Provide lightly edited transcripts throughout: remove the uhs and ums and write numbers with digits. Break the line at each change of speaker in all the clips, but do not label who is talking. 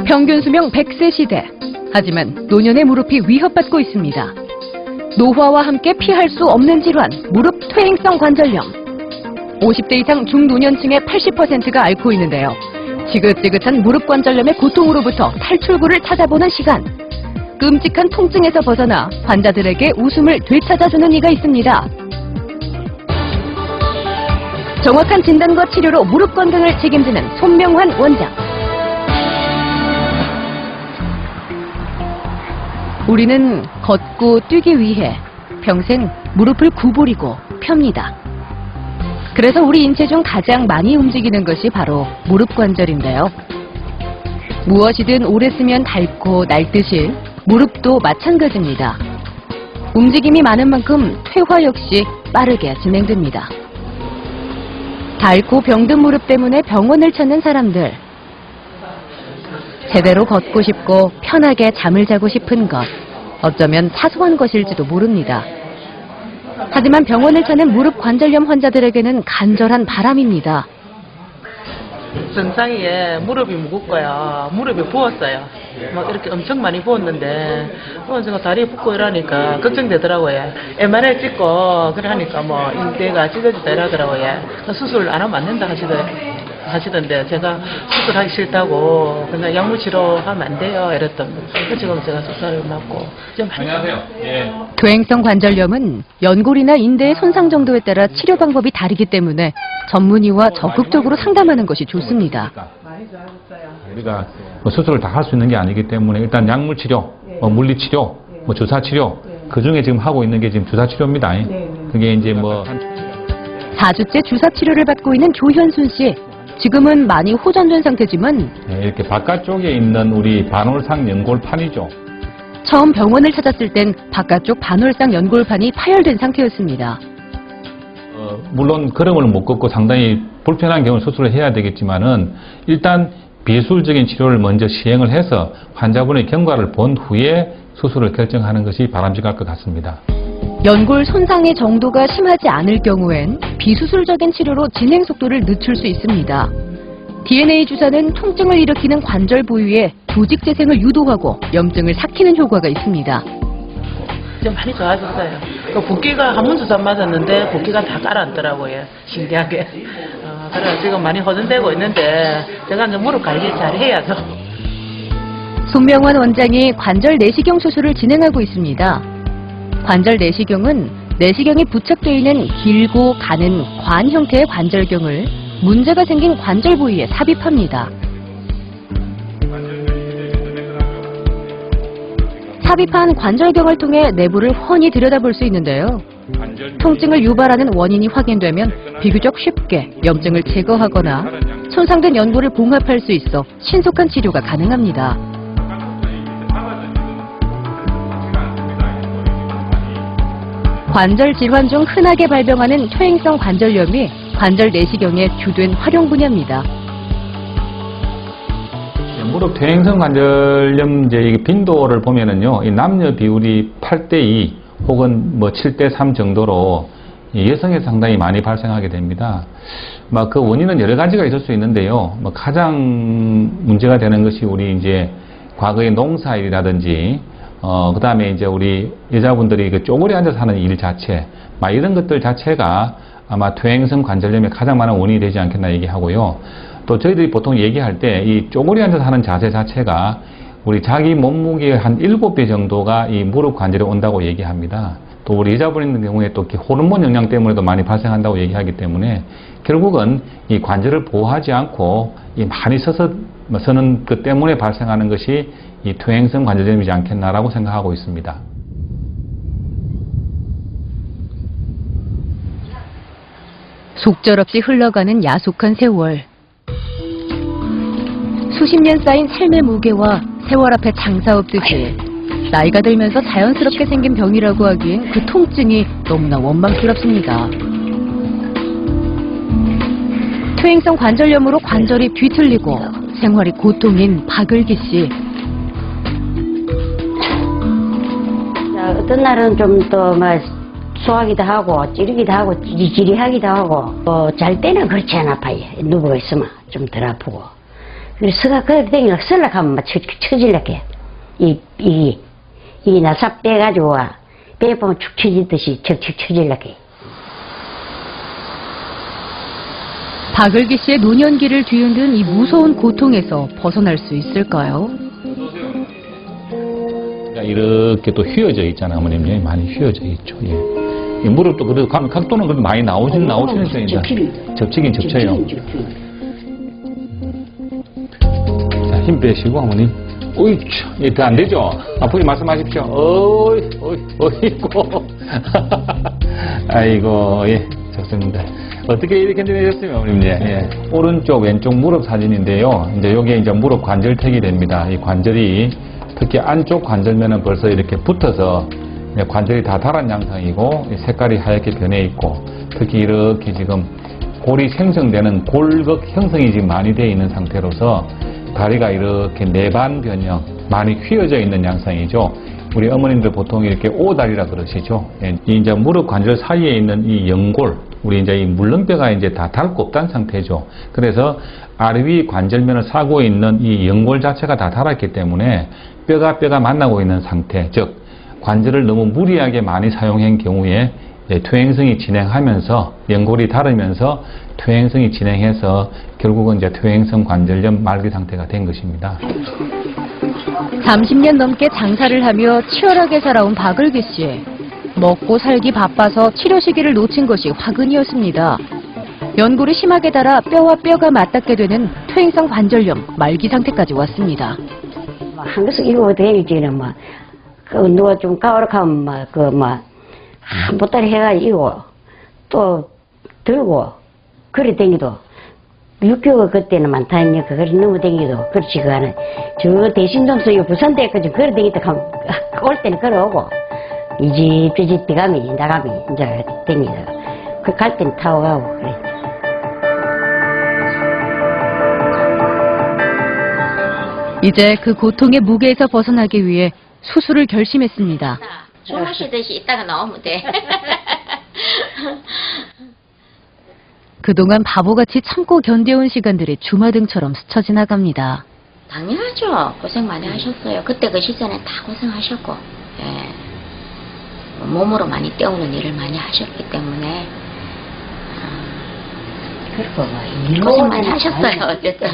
평균 수명 100세 시대. 하지만 노년의 무릎이 위협받고 있습니다. 노화와 함께 피할 수 없는 질환, 무릎 퇴행성 관절염. 50대 이상 중노년층의 80%가 앓고 있는데요. 지긋지긋한 무릎 관절염의 고통으로부터 탈출구를 찾아보는 시간. 끔찍한 통증에서 벗어나 환자들에게 웃음을 되찾아주는 이가 있습니다. 정확한 진단과 치료로 무릎 건강을 책임지는 손명환 원장. 우리는 걷고 뛰기 위해 평생 무릎을 구부리고 펴니다. 그래서 우리 인체 중 가장 많이 움직이는 것이 바로 무릎 관절인데요. 무엇이든 오래 쓰면 닳고 낡듯이 무릎도 마찬가지입니다. 움직임이 많은 만큼 퇴화 역시 빠르게 진행됩니다. 닳고 병든 무릎 때문에 병원을 찾는 사람들. 제대로 걷고 싶고 편하게 잠을 자고 싶은 것. 어쩌면 사소한 것일지도 모릅니다. 하지만 병원을 찾는 무릎 관절염 환자들에게는 간절한 바람입니다.
정상이에 무릎이 무겁고요. 무릎이 부었어요. 막 이렇게 엄청 많이 부었는데 제가 다리 붓고 이러니까 걱정되더라고요. MRI 찍고 그러니까 뭐 인대가 찢어지다 이러더라고요. 수술 안 하면 안 된다 하시던데 제가 수술하기 싫다고 그냥 약물 치료하면 안 돼요 이랬더니 지금 제가 수술을 맞고 좀
안녕하세요. 예.
퇴행성 관절염은 연골이나 인대의 손상 정도에 따라 치료 방법이 다르기 때문에 전문의와 적극적으로 상담하는 것이 좋습니다.
우리가 수술을 다 할 수 있는 게 아니기 때문에 일단 약물 치료, 물리 치료, 주사 치료 그 중에 지금 하고 있는 게 지금 주사 치료입니다. 그게 이제
4주째 주사 치료를 받고 있는 조현순 씨. 지금은 많이 호전된 상태지만
이렇게 바깥쪽에 있는 우리 반월상 연골판이죠.
처음 병원을 찾았을 땐 바깥쪽 반월상 연골판이 파열된 상태였습니다.
물론 걸음을 못 걷고 상당히 불편한 경우 수술을 해야 되겠지만은 일단 비수술적인 치료를 먼저 시행을 해서 환자분의 경과를 본 후에 수술을 결정하는 것이 바람직할 것 같습니다.
연골 손상의 정도가 심하지 않을 경우엔 비수술적인 치료로 진행 속도를 늦출 수 있습니다. DNA 주사는 통증을 일으키는 관절 부위에 조직 재생을 유도하고 염증을 삭히는 효과가 있습니다.
좀 많이 좋아졌어요. 붓기가 한 번 주사 맞았는데 붓기가 다 가라앉더라고요. 신기하게. 그래서 지금 많이 호전되고 있는데 제가 이제 무릎 관리 잘 해야죠.
손명환 원장이 관절 내시경 수술을 진행하고 있습니다. 관절 내시경은 내시경이 부착되어 있는 길고 가는 관 형태의 관절경을 문제가 생긴 관절 부위에 삽입합니다. 삽입한 관절경을 통해 내부를 훤히 들여다볼 수 있는데요. 통증을 유발하는 원인이 확인되면 비교적 쉽게 염증을 제거하거나 손상된 연골을 봉합할 수 있어 신속한 치료가 가능합니다. 관절 질환 중 흔하게 발병하는 퇴행성 관절염이 관절 내시경의 주된 활용 분야입니다.
무릎 퇴행성 관절염 이제 빈도를 보면은요, 이 남녀 비율이 8대2 혹은 7대3 정도로 여성에 상당히 많이 발생하게 됩니다. 그 원인은 여러 가지가 있을 수 있는데요. 가장 문제가 되는 것이 우리 이제 과거의 농사일이라든지 그 다음에 이제 우리 여자분들이 쪼그려 앉아서 하는 일 자체, 이런 것들 자체가 아마 퇴행성 관절염의 가장 많은 원인이 되지 않겠나 얘기하고요. 또 저희들이 보통 얘기할 때 이 쪼그려 앉아서 하는 자세 자체가 우리 자기 몸무게의 한 7배 정도가 이 무릎 관절에 온다고 얘기합니다. 또 우리 여자분의 경우에 또 호르몬 영향 때문에도 많이 발생한다고 얘기하기 때문에 결국은 이 관절을 보호하지 않고 이 많이 서는 것 때문에 발생하는 것이 이 퇴행성 관절염이지 않겠나라고 생각하고 있습니다.
속절없이 흘러가는 야속한 세월. 수십 년 쌓인 삶의 무게와 세월 앞에 장사 없듯이 나이가 들면서 자연스럽게 생긴 병이라고 하기엔 그 통증이 너무나 원망스럽습니다. 퇴행성 관절염으로 관절이 뒤틀리고 생활이 고통인 박을기 씨.
어떤 날은 좀 더 소화기도 하고 찌르기도 하고 지리하기도 하고 잘 때는 그렇지 않아 아파요. 누워 있으면 좀 덜 아프고 그래서 서가 그렇게 댕기려 설락하면 막 처질라게. 이 나사 빼가지고, 빼 보면 축 처지듯이 척척 처질라게.
박을기 씨의 노년기를 뒤흔든 이 무서운 고통에서 벗어날 수 있을까요?
이렇게 또 휘어져 있잖아요, 어머님. 예, 많이 휘어져 있죠. 예. 이 무릎도 그래도 각도는 그래도 많이 나오시는 편이다. 접히긴 접혀요. 자, 힘 빼시고, 어머님. 어이쿠, 예, 더 안 되죠? 아프게 말씀하십시오. 어이구. 아이고, 예, 좋습니다. 어떻게 이렇게 되셨으면, 어머님, 예. 오른쪽, 왼쪽 무릎 사진인데요. 이제 요게 이제 무릎 관절택이 됩니다. 이 관절이 특히 안쪽 관절면은 벌써 이렇게 붙어서 관절이 다 달한 양상이고 색깔이 하얗게 변해 있고 특히 이렇게 지금 골이 생성되는 골격 형성이 지금 많이 되어 있는 상태로서 다리가 이렇게 내반 변형 많이 휘어져 있는 양상이죠. 우리 어머님들 보통 이렇게 오다리라 그러시죠. 이 이제 무릎 관절 사이에 있는 이 연골, 우리 이제 이 물렁뼈가 이제 다 닳고 없다는 상태죠. 그래서 아래 관절면을 사고 있는 이 연골 자체가 다 닳았기 때문에 뼈가 만나고 있는 상태, 즉 관절을 너무 무리하게 많이 사용한 경우에 퇴행성이 진행하면서 연골이 닳으면서 퇴행성이 진행해서 결국은 이제 퇴행성 관절염 말기 상태가 된 것입니다.
30년 넘게 장사를 하며 치열하게 살아온 박을기 씨. 먹고 살기 바빠서 치료 시기를 놓친 것이 화근이었습니다. 연골이 심하게 닳아 뼈와 뼈가 맞닿게 되는 퇴행성 관절염 말기 상태까지 왔습니다.
한 것을 이거 되기는 누가 좀 까오락하면 한 보따리 해가지고 또 들고 그래 댕기도 6개월 그때는 많다니까 그래 너무 댕기도 그렇지 그거는 저 대신동서 부산대까지 그래 댕기도 올 때는 걸어오고 이 집 저 집 비가미 나가미 이제 댕기다가 그 갈 때는 타고 가고 그래.
이제 그 고통의 무게에서 벗어나기 위해 수술을 결심했습니다.
주무시듯이 이따가 나오면 돼.
그동안 바보같이 참고 견뎌온 시간들이 주마등처럼 스쳐 지나갑니다.
당연하죠. 고생 많이 하셨어요. 그때 그 시즌에 다 고생하셨고, 예. 몸으로 많이 때우는 일을 많이 하셨기 때문에 고생 많이 하셨어요. 어쨌든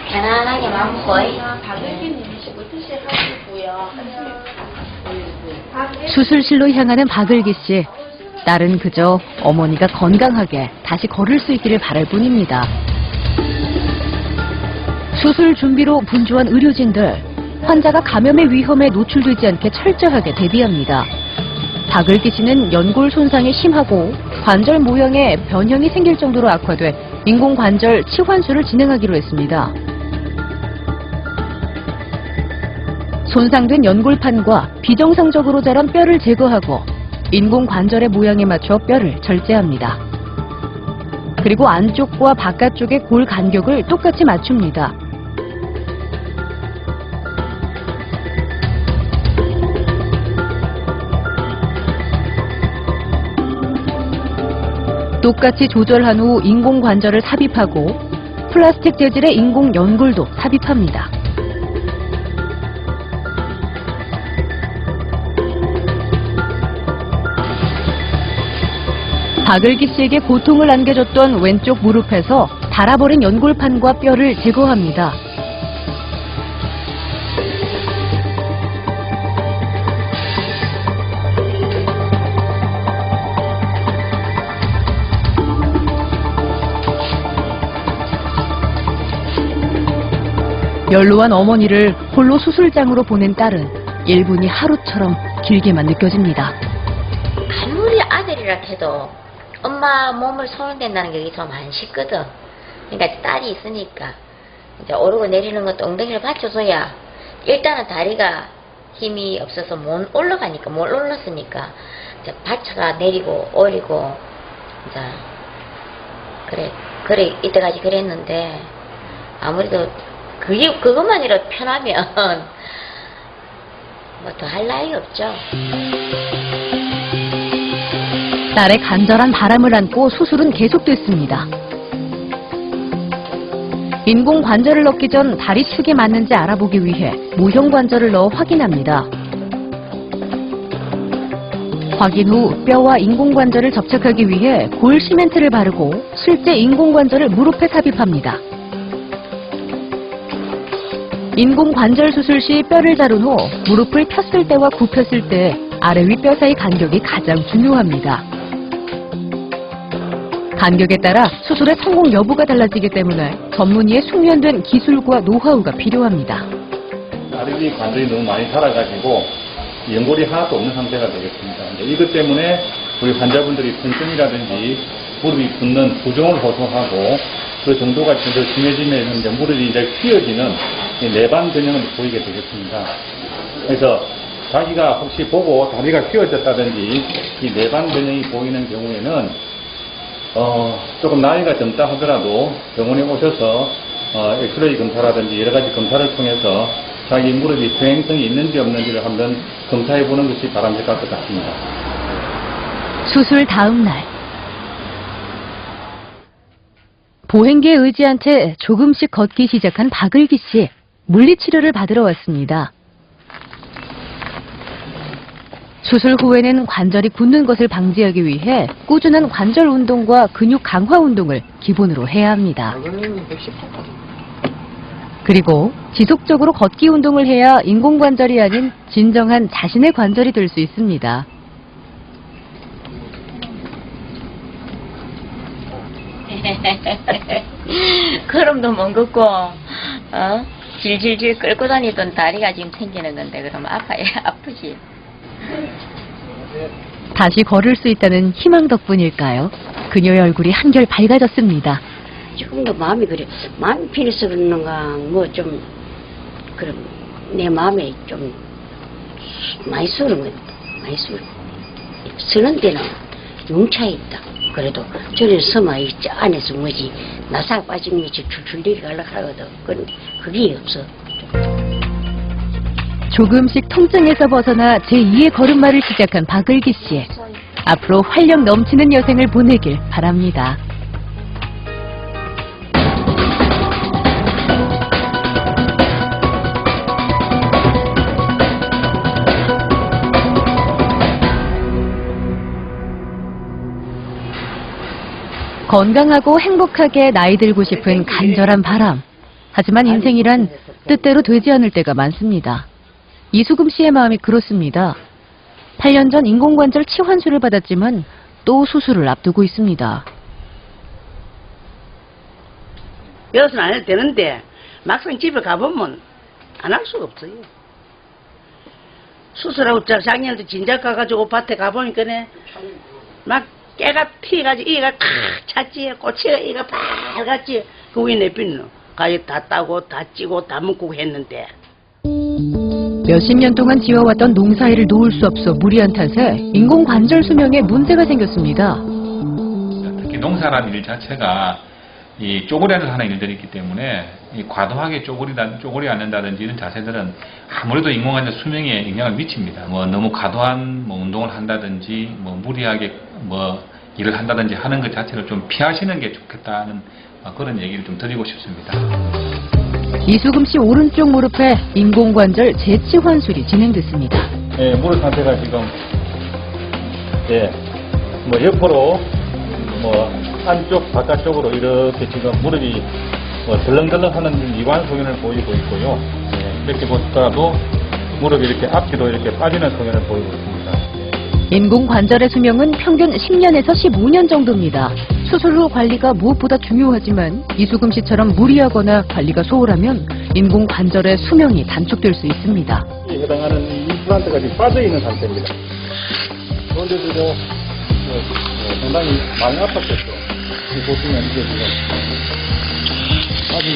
편안하게 마음 거의
수술실로 향하는 박을기 씨. 딸은 그저 어머니가 건강하게 다시 걸을 수 있기를 바랄 뿐입니다. 수술 준비로 분주한 의료진들. 환자가 감염의 위험에 노출되지 않게 철저하게 대비합니다. 박을기 씨는 연골 손상이 심하고 관절 모형에 변형이 생길 정도로 악화돼 인공관절 치환술을 진행하기로 했습니다. 손상된 연골판과 비정상적으로 자란 뼈를 제거하고 인공관절의 모양에 맞춰 뼈를 절제합니다. 그리고 안쪽과 바깥쪽의 골 간격을 똑같이 맞춥니다. 똑같이 조절한 후 인공관절을 삽입하고 플라스틱 재질의 인공 연골도 삽입합니다. 박을기 씨에게 고통을 안겨줬던 왼쪽 무릎에서 닳아버린 연골판과 뼈를 제거합니다. 연로한 어머니를 홀로 수술장으로 보낸 딸은 1분이 하루처럼 길게만 느껴집니다.
아무리 아들이라 해도 엄마 몸을 손을 댄다는 게 좀 안 쉽거든. 그러니까 딸이 있으니까 이제 오르고 내리는 것도 엉덩이를 받쳐줘야 일단은 다리가 힘이 없어서 못 올라가니까 못 올랐으니까 이제 받쳐가 내리고 올리고 이제 그래 이때까지 그랬는데 아무래도 그것만이라도 편하면 뭐 더 할 나위 없죠.
딸의 간절한 바람을 안고 수술은 계속됐습니다. 인공 관절을 넣기 전 다리 축이 맞는지 알아보기 위해 모형 관절을 넣어 확인합니다. 확인 후 뼈와 인공 관절을 접착하기 위해 골 시멘트를 바르고 실제 인공 관절을 무릎에 삽입합니다. 인공 관절 수술 시 뼈를 자른 후 무릎을 폈을 때와 굽혔을 때 아래 위 뼈 사이 간격이 가장 중요합니다. 간격에 따라 수술의 성공 여부가 달라지기 때문에 전문의의 숙련된 기술과 노하우가 필요합니다.
아래 위 관절이 너무 많이 살아가지고 연골이 하나도 없는 상태가 되겠습니다. 이것 때문에 우리 환자분들이 통증이라든지 무릎이 붓는 부종을 호소하고 그 정도가 더 심해지면 이제 무릎이 이제 휘어지는 내반 변형을 보이게 되겠습니다. 그래서 자기가 혹시 보고 다리가 휘어졌다든지 이 내반 변형이 보이는 경우에는 조금 나이가 젊다 하더라도 병원에 오셔서 엑스레이 검사라든지 여러 가지 검사를 통해서 자기 무릎이 수행성이 있는지 없는지를 한번 검사해 보는 것이 바람직할 것 같습니다.
수술 다음 날 보행기에 의지한 채 조금씩 걷기 시작한 박을기 씨. 물리치료를 받으러 왔습니다. 수술 후에는 관절이 굳는 것을 방지하기 위해 꾸준한 관절 운동과 근육 강화 운동을 기본으로 해야 합니다. 그리고 지속적으로 걷기 운동을 해야 인공관절이 아닌 진정한 자신의 관절이 될 수 있습니다.
걸음도 못 걷고 질질질 끌고 다니던 다리가 지금 생기는 건데 그럼 아프지.
다시 걸을 수 있다는 희망 덕분일까요? 그녀의 얼굴이 한결 밝아졌습니다.
조금도 마음이 그래. 마음이 편해서 그러는가, 뭐 좀, 그럼, 내 마음에 좀, 많이 쓰는 것 같아. 많이 쓰는. 쓰는 데는 용차 있다. 그래도, 저는 서마, 이 안에서 뭐지, 나사 빠진 것이 줄줄 내려가려고 하거든. 그게 없어.
조금씩 통증에서 벗어나 제2의 걸음마를 시작한 박을기 씨. 앞으로 활력 넘치는 여생을 보내길 바랍니다. 건강하고 행복하게 나이 들고 싶은 간절한 바람. 하지만 인생이란 뜻대로 되지 않을 때가 많습니다. 이수금 씨의 마음이 그렇습니다. 8년 전 인공관절 치환술을 받았지만 또 수술을 앞두고 있습니다.
여기서는 안 해도 되는데 막상 집에 가보면 안 할 수가 없어요. 수술하고 작년에도 진작 가가지고 밭에 가보니까네 막 깨가 피가지고 이가 탁 찼지, 꼬치가 이가 밝았지. 그 위에 내비는 가위 다 따고 다 찌고 다 묶고 했는데
몇십 년 동안 지어왔던 농사일을 놓을 수 없어 무리한 탓에 인공관절 수명에 문제가 생겼습니다.
특히 농사라는 일 자체가 이 쪼그리를 하는 일들이 있기 때문에 이 과도하게 쪼그리 않는다든지 이런 자세들은 아무래도 인공관절 수명에 영향을 미칩니다. 뭐 너무 과도한 운동을 한다든지 뭐 무리하게 뭐 일을 한다든지 하는 것 자체를 좀 피하시는 게 좋겠다는 그런 얘기를 좀 드리고 싶습니다.
이수금 씨 오른쪽 무릎에 인공관절 재치환술이 진행됐습니다.
네, 무릎 상태가 지금 뭐 옆으로 뭐 안쪽 바깥쪽으로 이렇게 지금 무릎이 덜렁덜렁하는 이관 소견을 보이고 있고요. 이렇게 보시더라도 무릎이 이렇게 앞뒤로 이렇게 빠지는 소견을 보이고 있습니다.
인공관절의 수명은 평균 10년에서 15년 정도입니다. 수술 후 관리가 무엇보다 중요하지만 이수금 씨처럼 무리하거나 관리가 소홀하면 인공관절의 수명이 단축될 수 있습니다.
해당하는 임플란트가 지금 빠져있는 상태입니다. 그런데도 상당히 많이 아팠겠죠. 보시면 이게 지금 아주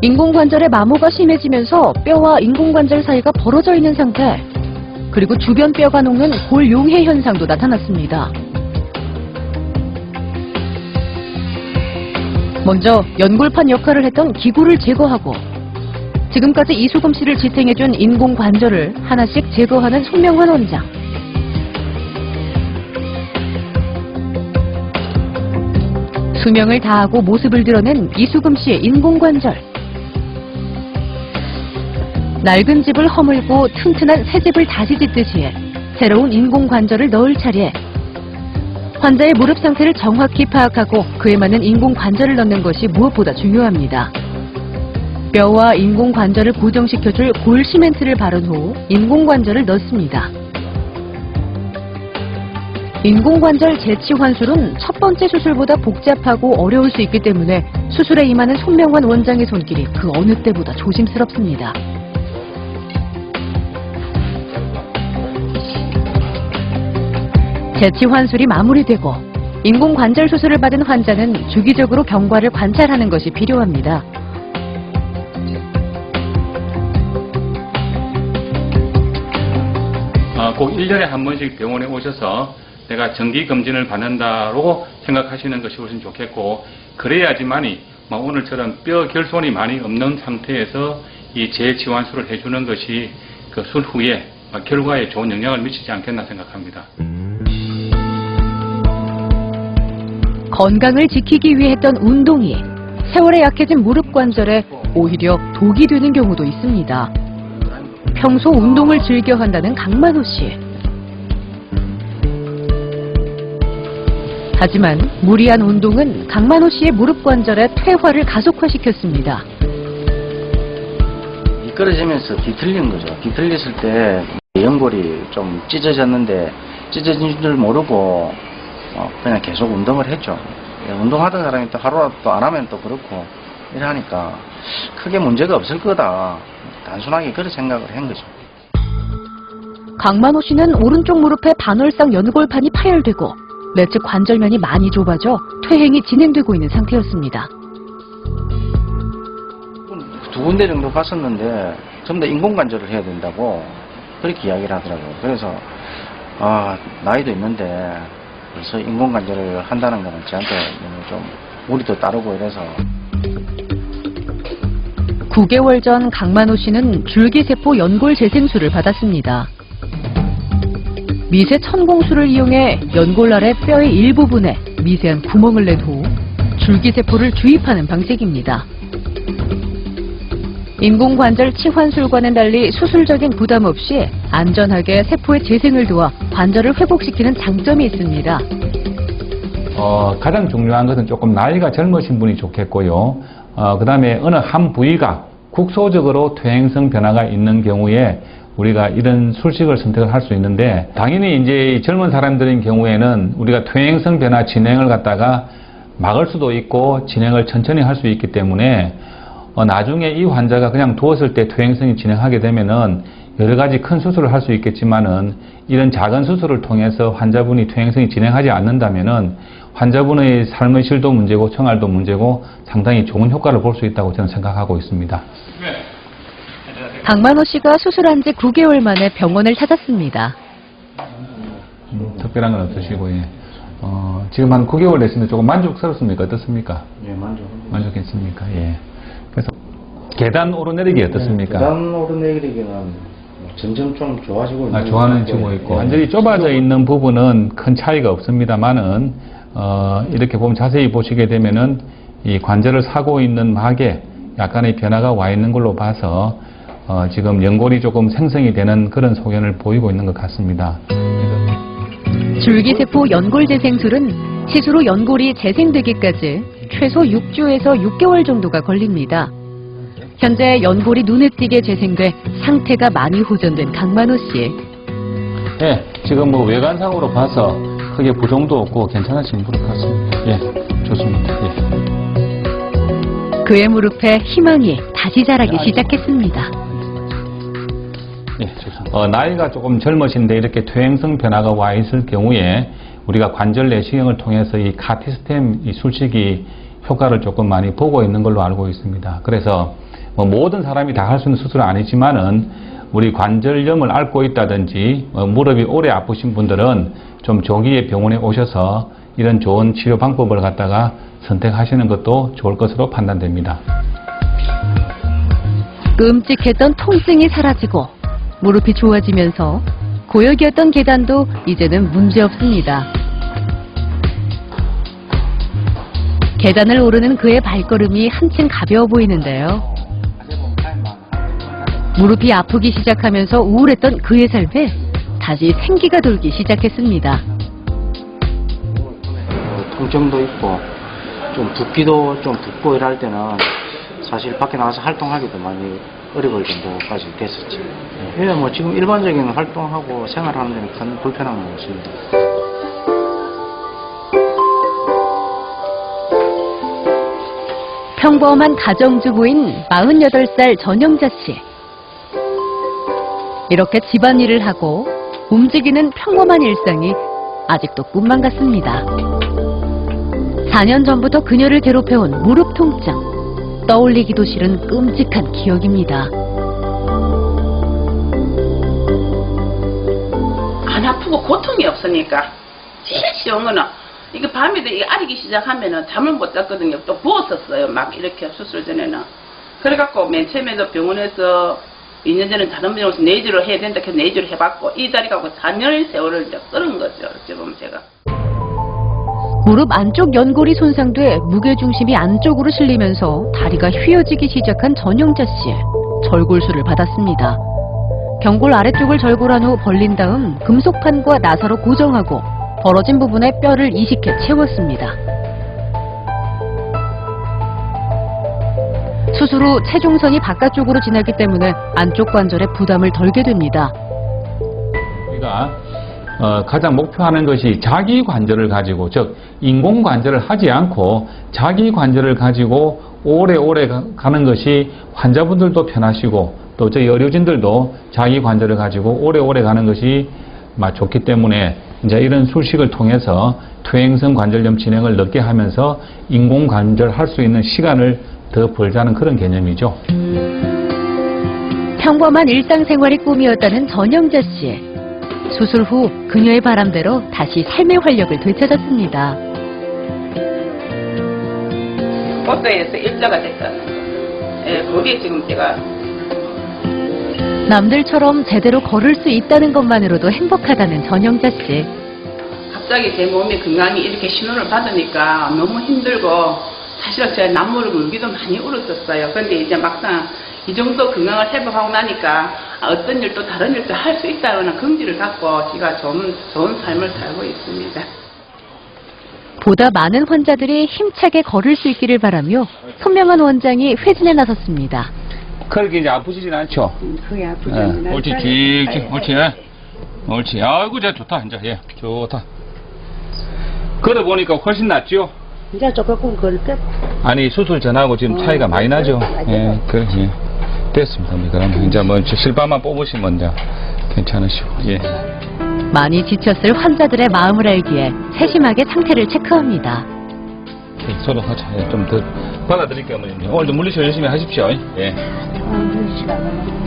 인공관절의 마모가 심해지면서 뼈와 인공관절 사이가 벌어져 있는 상태, 그리고 주변 뼈가 녹는 골용해 현상도 나타났습니다. 먼저 연골판 역할을 했던 기구를 제거하고 지금까지 이수금 씨를 지탱해준 인공관절을 하나씩 제거하는 손명환 원장. 수명을 다하고 모습을 드러낸 이수금 씨의 인공관절. 낡은 집을 허물고 튼튼한 새 집을 다시 짓듯이 새로운 인공관절을 넣을 차례. 환자의 무릎 상태를 정확히 파악하고 그에 맞는 인공관절을 넣는 것이 무엇보다 중요합니다. 뼈와 인공관절을 고정시켜줄 골 시멘트를 바른 후 인공관절을 넣습니다. 인공관절 재치 환술은 첫 번째 수술보다 복잡하고 어려울 수 있기 때문에 수술에 임하는 손명환 원장의 손길이 그 어느 때보다 조심스럽습니다. 재치 환술이 마무리되고 인공관절 수술을 받은 환자는 주기적으로 경과를 관찰하는 것이 필요합니다.
꼭 1년에 한 번씩 병원에 오셔서 내가 정기검진을 받는다고 생각하시는 것이 훨씬 좋겠고, 그래야지만이 오늘처럼 뼈 결손이 많이 없는 상태에서 이 재치환술을 해주는 것이 그 술 후에 결과에 좋은 영향을 미치지 않겠나 생각합니다.
건강을 지키기 위해 했던 운동이 세월에 약해진 무릎 관절에 오히려 독이 되는 경우도 있습니다. 평소 운동을 즐겨 한다는 강만호 씨. 하지만 무리한 운동은 강만호 씨의 무릎 관절의 퇴화를 가속화시켰습니다.
미끄러지면서 뒤틀린 거죠. 뒤틀렸을 때 연골이 좀 찢어졌는데 찢어진 줄 모르고 그냥 계속 운동을 했죠. 운동하던 사람이 또 하루라도 또 안 하면 또 그렇고 이러니까 크게 문제가 없을 거다. 단순하게 그런 생각을 한 거죠.
강만호 씨는 오른쪽 무릎에 반월상 연골판이 파열되고 내측 관절면이 많이 좁아져 퇴행이 진행되고 있는 상태였습니다.
두 군데 정도 갔었는데 전부 다 인공관절을 해야 된다고 그렇게 이야기를 하더라고요. 그래서 나이도 있는데 벌써 인공관절을 한다는 거는 저한테 좀 무리도 따르고 이래서.
9개월 전 강만호 씨는 줄기세포 연골 재생술을 받았습니다. 미세 천공술을 이용해 연골 아래 뼈의 일부분에 미세한 구멍을 낸 후 줄기세포를 주입하는 방식입니다. 인공관절 치환술과는 달리 수술적인 부담 없이 안전하게 세포의 재생을 도와 관절을 회복시키는 장점이 있습니다.
가장 중요한 것은 조금 나이가 젊으신 분이 좋겠고요. 그 다음에 어느 한 부위가 국소적으로 퇴행성 변화가 있는 경우에 우리가 이런 술식을 선택을 할 수 있는데, 당연히 이제 젊은 사람들인 경우에는 우리가 퇴행성 변화 진행을 갖다가 막을 수도 있고 진행을 천천히 할 수 있기 때문에 나중에 이 환자가 그냥 두었을 때 퇴행성이 진행하게 되면은 여러 가지 큰 수술을 할 수 있겠지만은 이런 작은 수술을 통해서 환자분이 퇴행성이 진행하지 않는다면은 환자분의 삶의 질도 문제고 생활도 문제고 상당히 좋은 효과를 볼 수 있다고 저는 생각하고 있습니다.
강만호 씨가 수술한 지 9개월 만에 병원을 찾았습니다.
특별한 건 없으시고, 예. 지금 한 9개월 됐는데 조금 만족스럽습니까? 어떻습니까?
예,
만족했습니까? 예. 그래서 계단 오르내리기 어떻습니까?
계단 오르내리기는 점점 좀 좋아지고 있는
좋아지고 있고, 완전히 좁아져 있는 부분은 큰 차이가 없습니다만은 이렇게 보면 자세히 보시게 되면은 이 관절을 사고 있는 막에 약간의 변화가 와 있는 걸로 봐서 지금 연골이 조금 생성이 되는 그런 소견을 보이고 있는 것 같습니다.
줄기세포 연골 재생술은 시술 후 연골이 재생되기까지 최소 6주에서 6개월 정도가 걸립니다. 현재 연골이 눈에 띄게 재생돼 상태가 많이 호전된 강만호 씨.
예, 지금 뭐 외관상으로 봐서 크게 부종도 없고 괜찮으신 분 같습니다. 예, 좋습니다. 예.
그의 무릎에 희망이 다시 자라기 시작했습니다.
예, 좋습니다. 나이가 조금 젊으신데 이렇게 퇴행성 변화가 와 있을 경우에 우리가 관절 내시경을 통해서 이 카티스템 이 술식이 효과를 조금 많이 보고 있는 걸로 알고 있습니다. 그래서 모든 사람이 다 할 수 있는 수술은 아니지만은 우리 관절염을 앓고 있다든지 무릎이 오래 아프신 분들은 좀 조기에 병원에 오셔서 이런 좋은 치료 방법을 갖다가 선택하시는 것도 좋을 것으로 판단됩니다.
끔찍했던 통증이 사라지고 무릎이 좋아지면서 고역이었던 계단도 이제는 문제없습니다. 계단을 오르는 그의 발걸음이 한층 가벼워 보이는데요. 무릎이 아프기 시작하면서 우울했던 그의 삶에 다시 생기가 돌기 시작했습니다.
통증도 있고 좀 붓기도 좀 붓고 이럴 때는 사실 밖에 나가서 활동하기도 많이 어려울 정도까지 됐었지. 예, 뭐 지금 일반적인 활동하고 생활하는 데는 큰 불편함은 없습니다.
평범한 가정주부인 48살 전영자 씨. 이렇게 집안일을 하고 움직이는 평범한 일상이 아직도 꿈만 같습니다. 4년 전부터 그녀를 괴롭혀온 무릎 통증. 떠올리기도 싫은 끔찍한 기억입니다.
안 아프고 고통이 없으니까 제일 쉬운 거는 이게 밤에도 이게 아리기 시작하면은 잠을 못 잤거든요. 또 부었었어요. 막 이렇게 수술 전에는. 그래갖고 맨 처음에도 병원에서 2년 전에 다른 병원에서 내주를 해야 된다 해서 내주를 해봤고 이 자리가 4년의 세월을 이제 끌은 거죠. 지금 제가.
무릎 안쪽 연골이 손상돼 무게중심이 안쪽으로 실리면서 다리가 휘어지기 시작한 전영자 씨. 절골술을 받았습니다. 경골 아래쪽을 절골한 후 벌린 다음 금속판과 나사로 고정하고 벌어진 부분에 뼈를 이식해 채웠습니다. 수술 후 체중선이 바깥쪽으로 지나기 때문에 안쪽 관절에 부담을 덜게 됩니다.
우리가 가장 목표하는 것이 자기 관절을 가지고, 즉 인공 관절을 하지 않고 자기 관절을 가지고 오래오래 가는 것이 환자분들도 편하시고 또 저희 의료진들도 자기 관절을 가지고 오래오래 가는 것이 좋기 때문에 이제 이런 술식을 통해서 퇴행성 관절염 진행을 늦게 하면서 인공 관절 할 수 있는 시간을 더 벌자는 그런 개념이죠.
평범한 일상생활이 꿈이었다는 전영자 씨. 수술 후 그녀의 바람대로 다시 삶의 활력을 되찾았습니다.
버스에서 일자가 됐다는 거. 예, 거기에 지금 제가
남들처럼 제대로 걸을 수 있다는 것만으로도 행복하다는 전영자 씨.
갑자기 제 몸의 건강이 이렇게 신호를 받으니까 너무 힘들고 사실은 제가 남무릎 울기도 많이 울었었어요. 근데 이제 막상 이 정도 건강을 회복하고 나니까 어떤 일도 다른 일도 할 수 있다는 긍지를 갖고 제가 좋은 삶을 살고 있습니다.
보다 많은 환자들이 힘차게 걸을 수 있기를 바라며 손명한 원장이 회진에 나섰습니다.
그렇게 이제 아프시진 않죠?
그게 아프지 않나?
옳지, 옳지, 옳지. 아이고, 자 좋다, 이제 예, 좋다. 걸어 보니까 훨씬 낫죠?
이제 조금 걸을 때.
아니 수술 전하고 지금 차이가 많이 나죠? 예, 그래, 예. 됐습니다. 그럼 이제 뭐 실밥만 뽑으시면 이제 괜찮으시고, 예.
많이 지쳤을 환자들의 마음을 알기에 세심하게 상태를 체크합니다.
서로 하자. 예, 좀 더 받아드릴게요, 어머님. 오늘도 물리치료 열심히 하십시오. 예.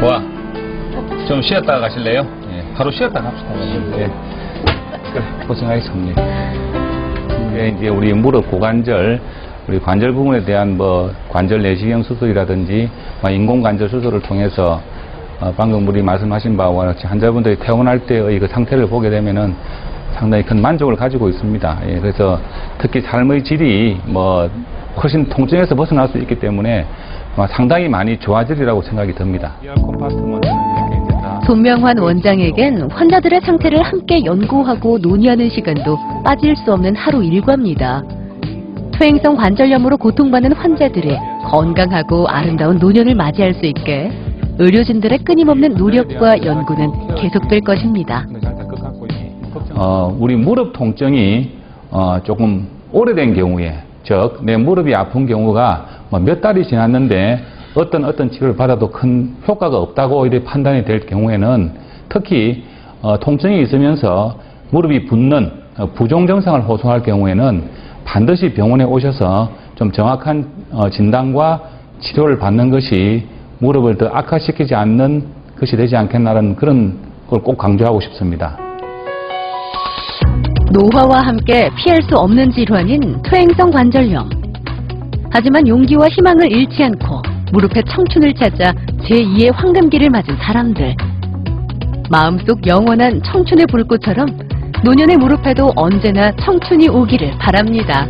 와, 좀 쉬었다가 가실래요? 예, 하루 쉬었다 갑시다. 예. 그래, 고생하셨습니다. 이제 우리 무릎 고관절, 우리 관절 부분에 대한 관절 내시경 수술이라든지 인공 관절 수술을 통해서 방금 우리 말씀하신 바와 같이 환자분들이 퇴원할 때의 그 상태를 보게 되면은 상당히 큰 만족을 가지고 있습니다. 예, 그래서 특히 삶의 질이 훨씬 통증에서 벗어날 수 있기 때문에 상당히 많이 좋아지리라고 생각이 듭니다.
손명환 원장에겐 환자들의 상태를 함께 연구하고 논의하는 시간도 빠질 수 없는 하루 일과입니다. 퇴행성 관절염으로 고통받는 환자들의 건강하고 아름다운 노년을 맞이할 수 있게 의료진들의 끊임없는 노력과 연구는 계속될 것입니다.
우리 무릎 통증이 조금 오래된 경우에, 즉 내 무릎이 아픈 경우가 몇 달이 지났는데 어떤 치료를 받아도 큰 효과가 없다고 이렇게 판단이 될 경우에는, 특히 통증이 있으면서 무릎이 붓는 부종 증상을 호소할 경우에는 반드시 병원에 오셔서 좀 정확한 진단과 치료를 받는 것이 무릎을 더 악화시키지 않는 것이 되지 않겠나라는 그런 걸 꼭 강조하고 싶습니다.
노화와 함께 피할 수 없는 질환인 퇴행성 관절염. 하지만 용기와 희망을 잃지 않고 무릎의 청춘을 찾아 제2의 황금기를 맞은 사람들. 마음속 영원한 청춘의 불꽃처럼 노년의 무릎에도 언제나 청춘이 오기를 바랍니다.